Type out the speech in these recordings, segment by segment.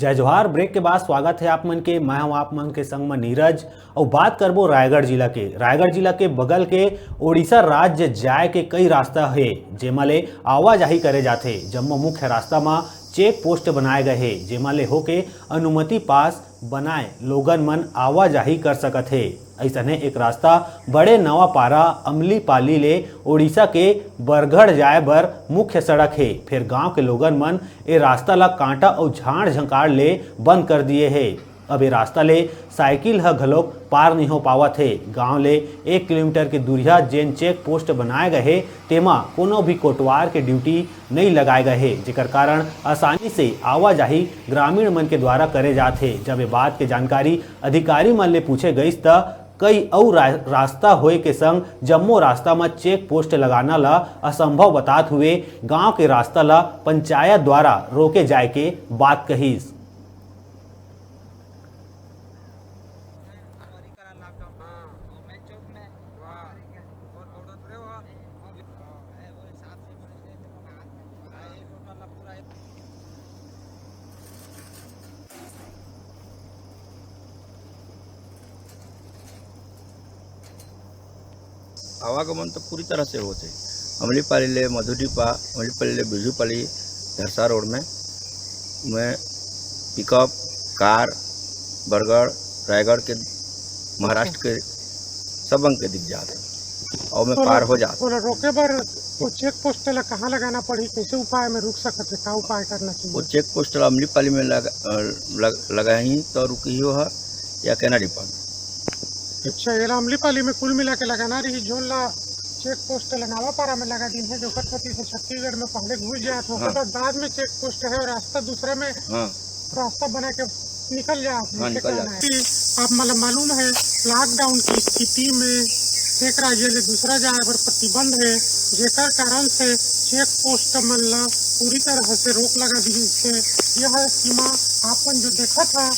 जय जोहार। ब्रेक के बाद स्वागत है आप मन के। मैं हूं आप मन के संग में नीरज और बात करबो रायगढ़ जिला के बगल के उड़ीसा राज्य जाए के कई रास्ता है जेमा ले आवाजाही करे जाथे। जम्मो मुख्य रास्ता में चेक पोस्ट बनाए गए हे जेमा ले होके अनुमति पास बनाए लोगन मन आवाजाही कर सकत हे। ऐसने एक रास्ता बड़े नवापारा अमलीपाली ले उड़ीसा के बरगढ़ जाए बर मुख्य सड़क है। फिर गांव के लोगन मन ए रास्ता ला कांटा और झाड़ झंकार ले बंद कर दिए है। अब ये रास्ता ले साइकिल ह घलोक पार नहीं हो पावत है। गांव ले 1 किलोमीटर के दूरिया जेन चेक पोस्ट बनाए गए है तेमा कोनो भी कोटवार के ड्यूटी नहीं लगाए गए है, जेकर कारण आसानी से आवाजाही ग्रामीण मन के द्वारा करे जाते। जब ये बात के जानकारी अधिकारी मन ले पूछे गई त कई और रास्ता होए के संग जम्मो रास्ता में चेक पोस्ट लगाना ला असंभव बतात हुए गांव के रास्ता ला पंचायत द्वारा रोके जाए के बात कहीस। आवागमन तो पूरी तरह से होते अमलीपाली ले मधुडीपा, अमलीपाली ले बिजुपाली धरसा रोड में पिकअप कार बरगढ़ रायगढ़ के महाराष्ट्र के सब अंग के दिख जाते और मैं पार हो जाता। रोके बर वो चेक पोस्ट ला कहाँ लगाना पड़ी, कैसे उपाय में रुक सकते, क्या उपाय करना चाहिए? वो चेक पोस्ट अमलीपाली में लगा ही तो रुकी हो है या कैनाडीपा में। अच्छा, ये अमलीपाली में कुल मिला के लगाना रही जो ला चेक पोस्ट नवापारा में लगा दी है जो खतपति से छत्तीसगढ़ में पहले घुस जाए तो बाद में चेक पोस्ट है और रास्ता दूसरे में रास्ता बना के निकल जाए। आप मतलब मालूम है लॉकडाउन की स्थिति में एक राज्य ले दूसरा जाए पर प्रतिबंध है, जेकर कारण से चेक पोस्ट मन ला पूरी तरह से रोक लगा दी है। यह सीमा आपन जो देखा था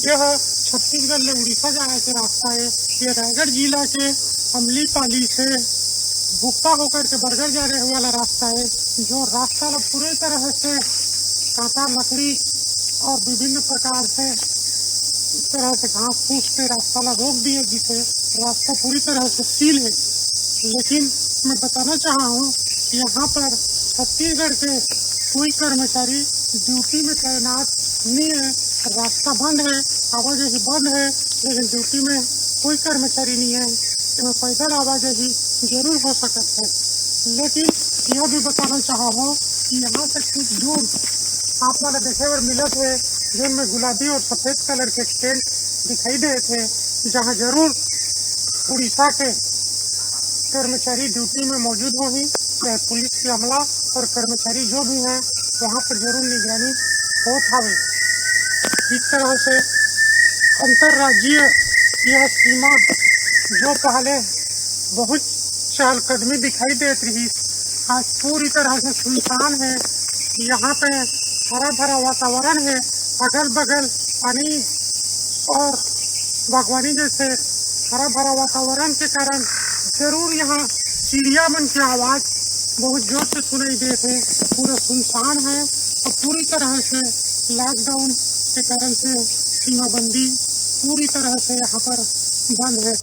यह छत्तीसगढ़ ले उड़ीसा जाए के रास्ता है। ये रायगढ़ जिला के अमलीपाली से भुक्ता होकर के बरगढ़ जाने वाला रास्ता है, जो रास्ता ला पूरी तरह से कांटा लकड़ी और विभिन्न प्रकार से इस तरह से घास फूस के रास्ता ला रोक दिए जिसे रास्ता पूरी तरह से सील है। लेकिन मैं बताना चाहा हूँ कि यहाँ पर छत्तीसगढ़ के कोई कर्मचारी ड्यूटी में तैनात नहीं है। रास्ता बंद है, आवाजाही बंद है, लेकिन ड्यूटी में कोई कर्मचारी नहीं है। इसमें पैदल आवाजाही जरूर हो सकता है। लेकिन यह भी बताना चाहा हूँ कि यहाँ से कुछ दूर आप वाला देखे और मिलत है जिनमें गुलाबी और सफेद कलर के टेंट दिखाई दे थे, जहाँ जरूर उड़ीसा के कर्मचारी ड्यूटी में मौजूद होगी। चाहे पुलिस के अमला और कर्मचारी जो भी हैं वहाँ पर जरूर निगरानी होत हवे। इस तरह से अंतर्राज्यीय यह सीमा जो पहले बहुत चहलकदमी दिखाई देती रही आज पूरी तरह से सुनसान है। यहाँ पे हरा भरा वातावरण है, अगल बगल पानी और बागवानी जैसे हरा भरा वातावरण के कारण जरूर यहाँ चिड़िया मन की आवाज बहुत जोर से सुनाई देते है। पूरा सुनसान है और पूरी तरह से लॉकडाउन के कारण से सीमाबंदी पूरी तरह से यहाँ पर बंद है।